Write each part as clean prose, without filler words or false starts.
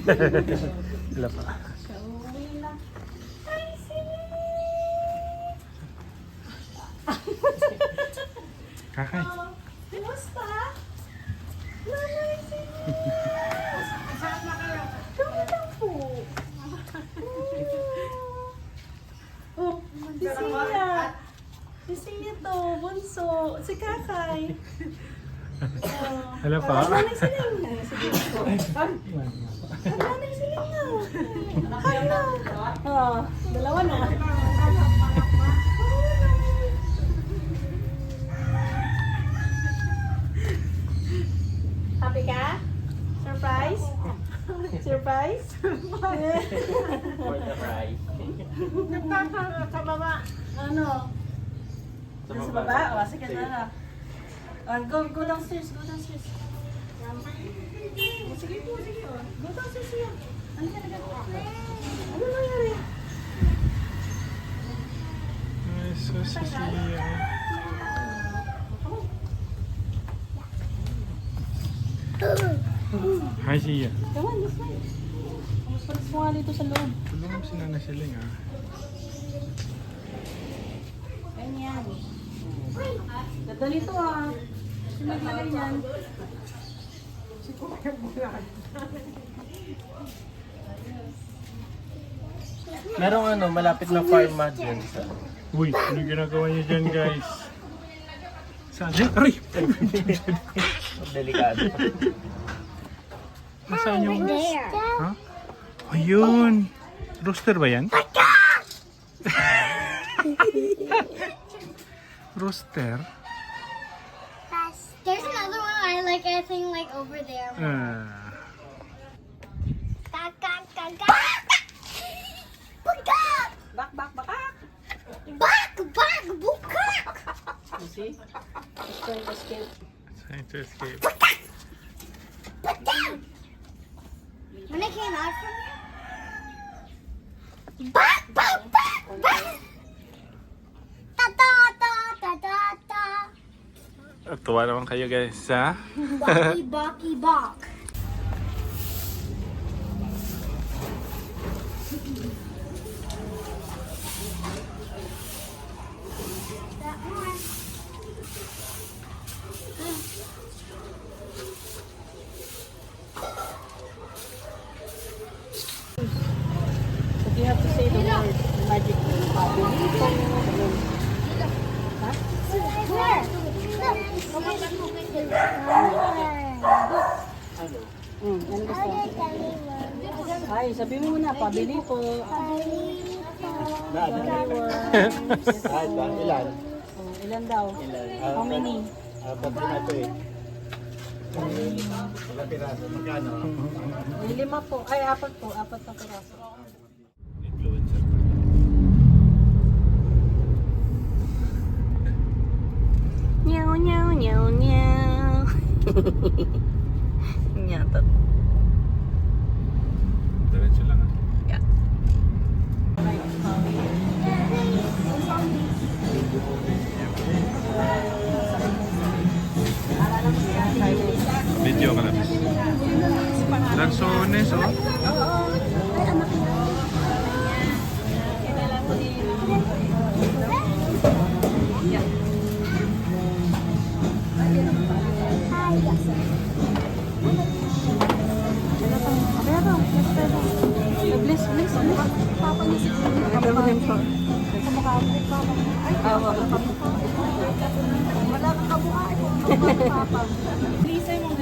Wala pa. Kakay. Kumusta? Nanay, saan na kayo? Kami lang po. Oh, si Sia. Si Sia to, bunso. Si Kakay. Wala pa. Nanay siling. Sige po. Nanay siling na. Hala. Oh, dalawa na. Happy ka? Surprise? Surprise? For the fry. Nagtataka sa baba. Ano? Sa baba? O, sige na. Go downstairs, go downstairs. Sige po, sige. Go downstairs yan. Ano ka na? Ano nangyari? Ay, so Cecilia. Hi, Sia. Come on, this way. Mas mo nga dito sa loob. Tulungan si Nana Siling, ah. Ganyan. Ganda nito ah. Kasi naglagay niyan. Merong ano, malapit na farm dyan sa... Uy, ano ginagawa niyo dyan, guys? Saan? Aray! Delikado. Nasaan yung... Ha? Ayun! Rooster ba yan? Rooster? There's another one I like, I think, like over there. Gak, gak, gak, gak. Bukak! Bak, bak, bakak. Bak, bak, bukak! You see? It's trying to escape. Trying to escape. When I came out from here, bak, bak, bak, bak! Ta ta ta ta ta ta. Tuwa naman kayo, guys, ha? Baki, baki, bak. That one. But you have to say the word, the magic word. Pabilito. Ganun. Ha? Where? Ano gusto mo? Ay, sabi mo muna, pabili po. Kahit ba? Ilan? Oh, ilan daw? Ilan? How many? Apat na ito eh. Ilang piraso? Magkano? May 5 po. Ay, 4 po. 4 na piraso. Influencer. Nyaw, nyaw, nyaw, nyaw. Nyatot. Diretso lang, ah. Yeah. Video ka lang. Lansones, oh. Bless, bless. Papa niya siguro. Papa niya po. Sa mukha mo. Ay, awa ka pa. Wala kang kamukha. Papa. Please, ay mong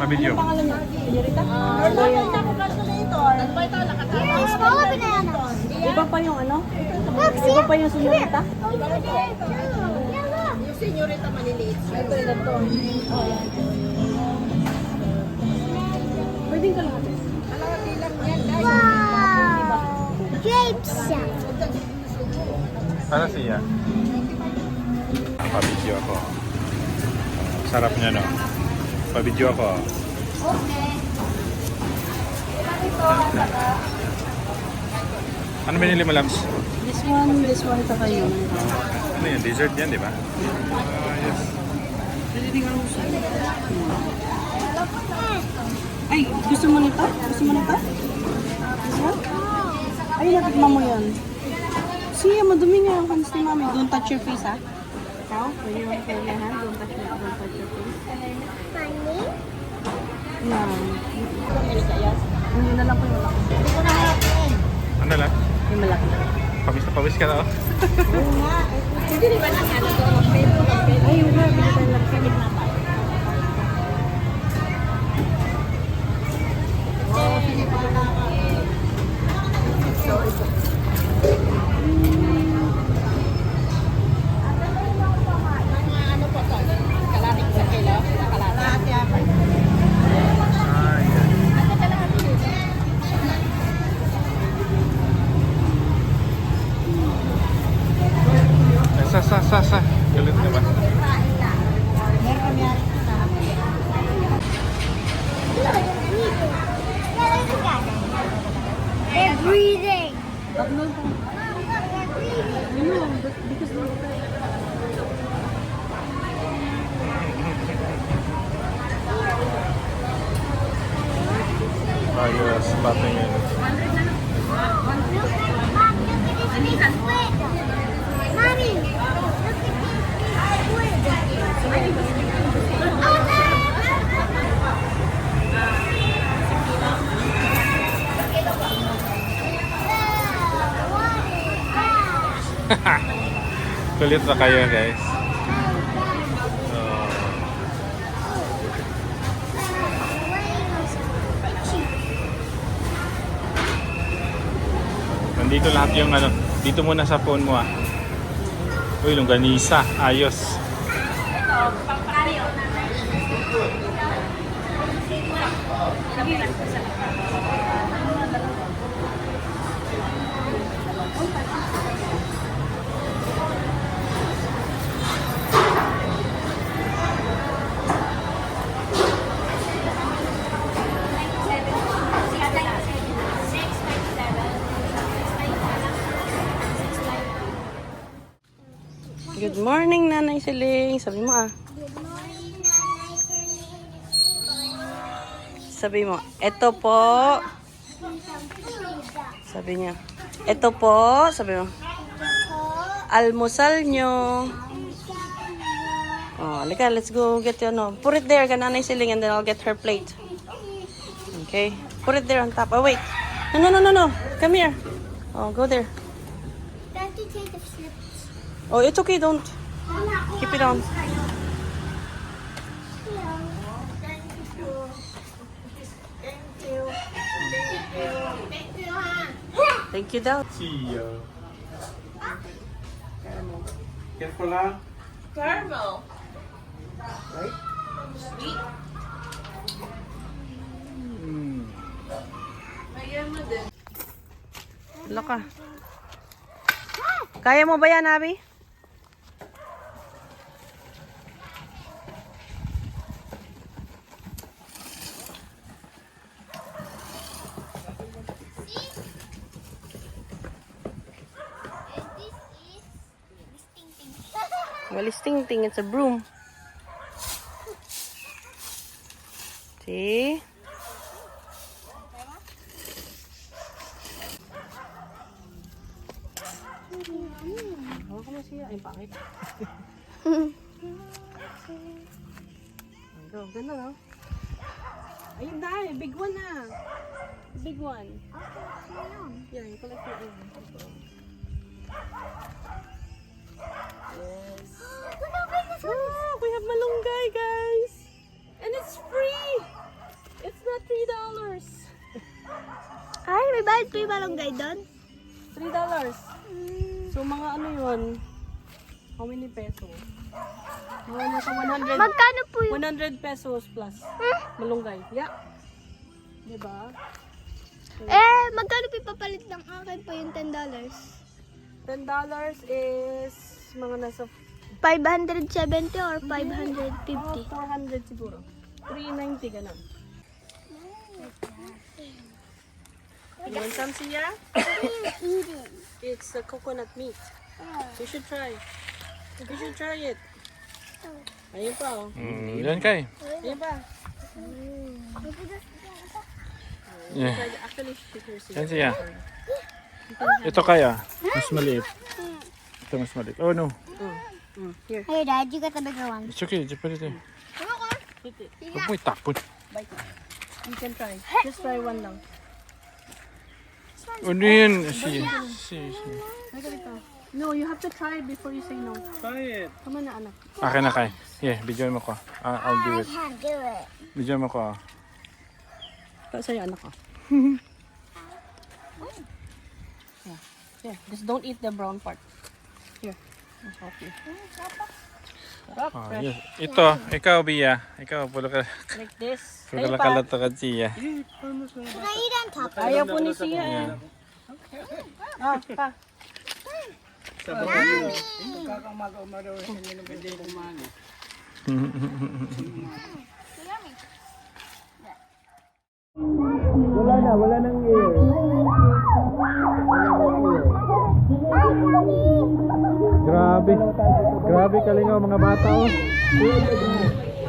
Pa-video. pangalan niya? Señorita? Loyal na ako calculator. Yes, all bananas. Iba pa yung ano? Iba pa yung señorita? Yeah, look. Yung señorita maliliit. Ito, ito. Pwedeng kalahati. Kalahati lang yan, guys. Wow. Grapes. Para siya. Pa-video ako. Sarap niya, no? Pa-video ako. Okay. Ano binili mo, Lams? This one, saka yun. Ano yan? Dessert yan, di ba? Yes. Pwede din ang uso. Ay, gusto mo nito? Gusto mo nito? Gusto mo? Ay, natikman mo yan. Siya, madumi nga yung hands ni mami. Don't touch your face, ha? Ikaw? When you want to hold your hand, don't touch your face. Funny? Yan. Hindi na lang po yung malaki. Ano lang? Yung malaki. Pawis na pawis ka na. Oh. Hindi rin ba lang ano to? Ay, yung nga. Bilisan lang sa gitna tayo. So, ito. Ano po to? Kalating sa kilo? Kalahati ako. Sa. Galit ka ba? They're breathing. Ayos, bata yun. Mommy, look at this Kulit na kayo guys. Nandito lahat yung ano. Dito muna sa phone mo ah. Uy, longganisa. Ayos. Good morning, Nanay Siling. Sabi mo ah. Good morning, Nanay Celine. Sabi mo, eto po. Sabi niya, eto po. Sabi mo, almusal nyo. Oh, halika, let's go get you, no. Put it there, ka Nanay Siling, and then I'll get her plate. Okay? Put it there on top. Oh, wait. No. Come here. Oh, go there. Don't you take the slips? Oh, it's okay, don't. Keep it on. Thank you daw. See ya. Careful ah. Caramel. Right? Sweet. Wala ka. Kaya mo ba yan, Abby? Walis ting-ting, it's a broom. See? Hawa ka mo siya. Ay, pangit. Go, ganda no? Ayun na, big one na. Big one. Yeah, you collect your own. Yes. Oh, we have malunggay, guys. And it's free. It's not $3. Ay, may bayad pa yung malunggay doon? $3. So, mga ano yun? How many pesos? Mga nasa 100. Magkano po yung... 100 pesos plus. Malunggay. Yeah. Diba? Magkano po ipapalit ng akin po yung $10? $10 is mga nasa 570 or 550? 400 siguro. 390 ganun. You want some, Sia? Eating. It's a coconut meat. You should try. You should try it. Ayun pa, oh. Yan kay. Ayun pa. Yeah. Actually, she can see. Yan siya. Ito kaya. Mas maliit. Ito mas maliit. Oh no. Here. Here, Dad, you got the bigger one. It's okay. Just put it in. Eat it. Huwag mo itapon. Bite it. You can try. Just try one lang. Ano yun? Si. Look at ito. No, you have to try it before you say no. Try it. Come on na, anak. Akin na kay. Yeah, bigyan mo ko. I'll do I it. can't do it. Bigyan mo ko. Ito sa'yo, anak ko. Yeah, just don't eat the brown part. Here, I'll help you. Stop, Oh, fresh. yes. Ito, ikaw Bia. Ikaw, pula ka. Like this. Pula Ayun ka pa. latakan siya. Can I eat on top? Ayaw po ni Sia eh. Ah, pa. Wala nang ear. Grabe. Grabe kalingaw mga bata oh.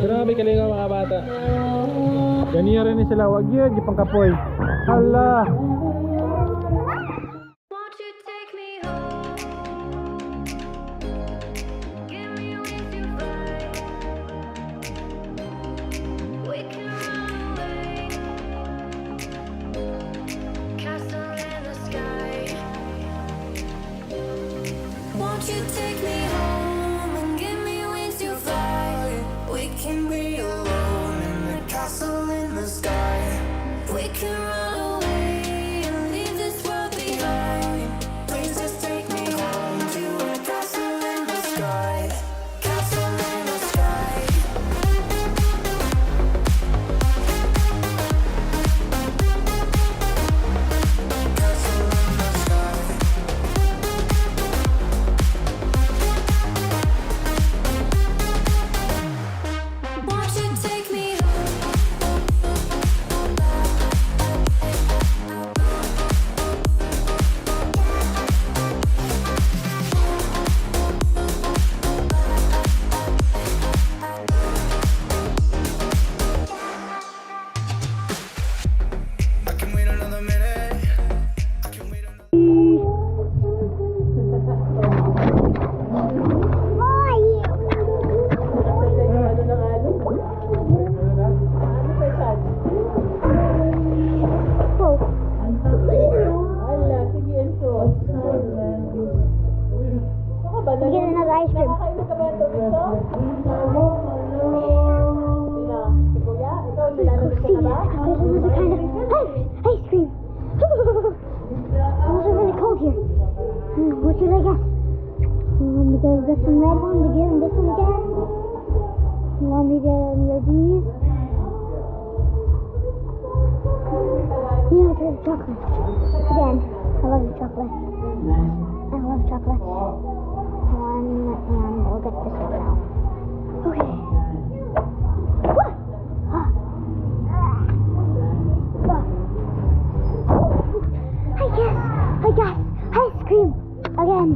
Grabe kalingaw mga bata. Ganiya rin sila. Wag yun, gipang kapoy. Hala. Won't you take me home? Give me wings to fly. We can run away. Castle in the sky. Won't you take me home and give me wings to fly? We can be alone in the castle in the sky. We can run away and leave this world behind. Please just take me home to a castle in the sky. Castle in the sky. Castle in the sky. Won't you take me home? I can wait another minute. I can wait another. Get another ice cream. There's another kind of ice cream. Those are really cold here. What should I get? Want me to get some red ones again and this one again? You want me to get these? Yeah, I'll try the chocolate. Again, I love the chocolate. I love chocolate. One, and we'll get this one now. Okay. Woo! Ah. I got ice cream again.